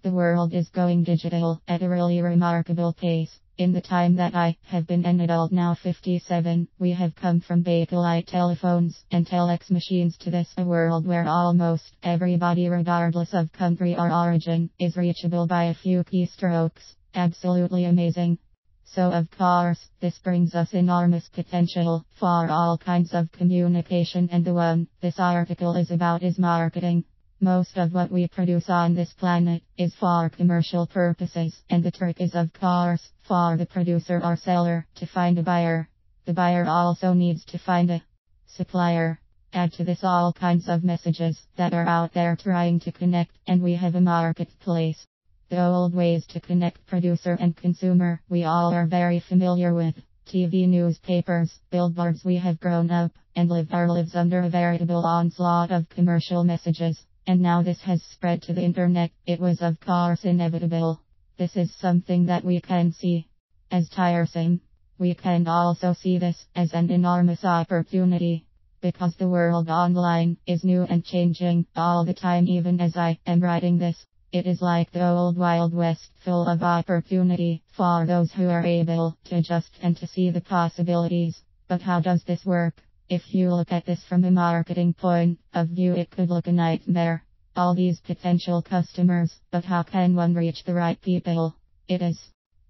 The world is going digital at a really remarkable pace. In the time that I have been an adult, now 57, we have come from Bakelite telephones and telex machines to this, a world where almost everybody, regardless of country or origin, is reachable by a few keystrokes. Absolutely amazing. So of course, this brings us enormous potential for all kinds of communication, and the one this article is about is marketing. Most of what we produce on this planet is for commercial purposes, and the trick is, of course, for the producer or seller to find a buyer. The buyer also needs to find a supplier. Add to this all kinds of messages that are out there trying to connect, and we have a marketplace. The old ways to connect producer and consumer we all are very familiar with. TV, newspapers, billboards. We have grown up and lived our lives under a veritable onslaught of commercial messages. And now this has spread to the internet. It was of course inevitable. This is something that we can see as tiresome. We can also see this as an enormous opportunity, because the world online is new and changing all the time. Even as I am writing this, it is like the old Wild West, full of opportunity for those who are able to adjust and to see the possibilities. But how does this work? If you look at this from a marketing point of view, it could look a nightmare. All these potential customers, but how can one reach the right people? It is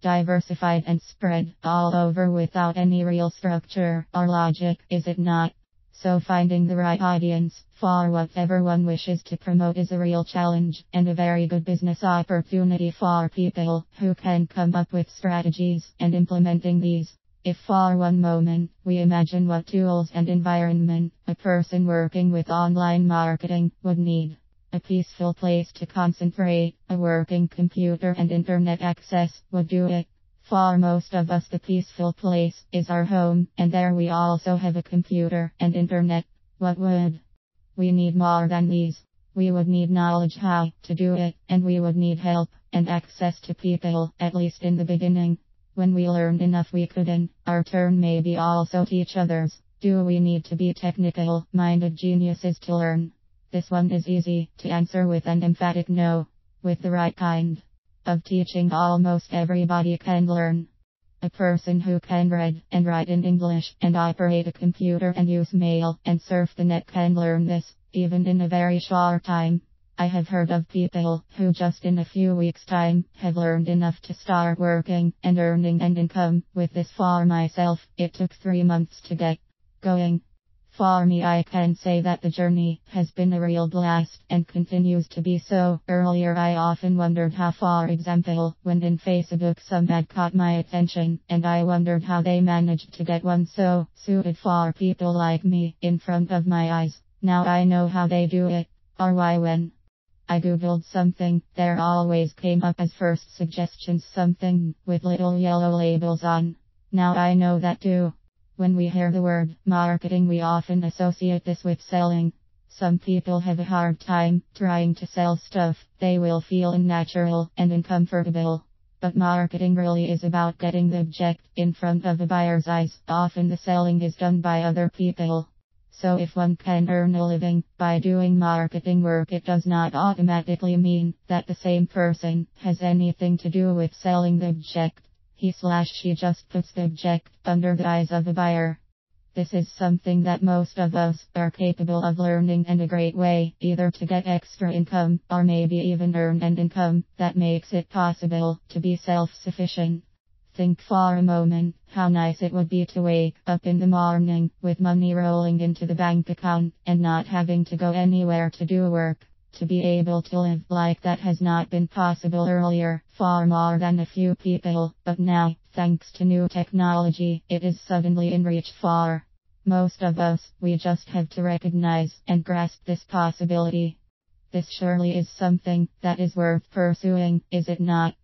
diversified and spread all over without any real structure or logic, is it not? So finding the right audience for whatever one wishes to promote is a real challenge, and a very good business opportunity for people who can come up with strategies and implementing these. If for one moment we imagine what tools and environment a person working with online marketing would need: a peaceful place to concentrate, a working computer and internet access would do it. For most of us, the peaceful place is our home, and there we also have a computer and internet. What would we need more than these? We would need knowledge how to do it, and we would need help and access to people, at least in the beginning. When we learned enough, we could in our turn maybe also teach others. Do we need to be technical-minded geniuses to learn? This one is easy to answer with an emphatic no. With the right kind of teaching, almost everybody can learn. A person who can read and write in English and operate a computer and use mail and surf the net can learn this, even in a very short time. I have heard of people who just in a few weeks' time have learned enough to start working and earning an income with this. For myself, it took 3 months to get going. For me, I can say that the journey has been a real blast and continues to be so. Earlier I often wondered how, for example, when in Facebook some ad caught my attention, and I wondered how they managed to get one so suited for people like me in front of my eyes. Now I know how they do it, or why when I googled something, there always came up as first suggestions something with little yellow labels on. Now I know that too. When we hear the word marketing, we often associate this with selling. Some people have a hard time trying to sell stuff they will feel unnatural and uncomfortable. But marketing really is about getting the object in front of a buyer's eyes. Often the selling is done by other people. So if one can earn a living by doing marketing work, it does not automatically mean that the same person has anything to do with selling the object. He/she just puts the object under the eyes of a buyer. This is something that most of us are capable of learning, and a great way either to get extra income or maybe even earn an income that makes it possible to be self-sufficient. Think for a moment how nice it would be to wake up in the morning with money rolling into the bank account and not having to go anywhere to do work. To be able to live like that has not been possible earlier for more than a few people, but now, thanks to new technology, it is suddenly in reach for most of us. We just have to recognize and grasp this possibility. This surely is something that is worth pursuing, is it not?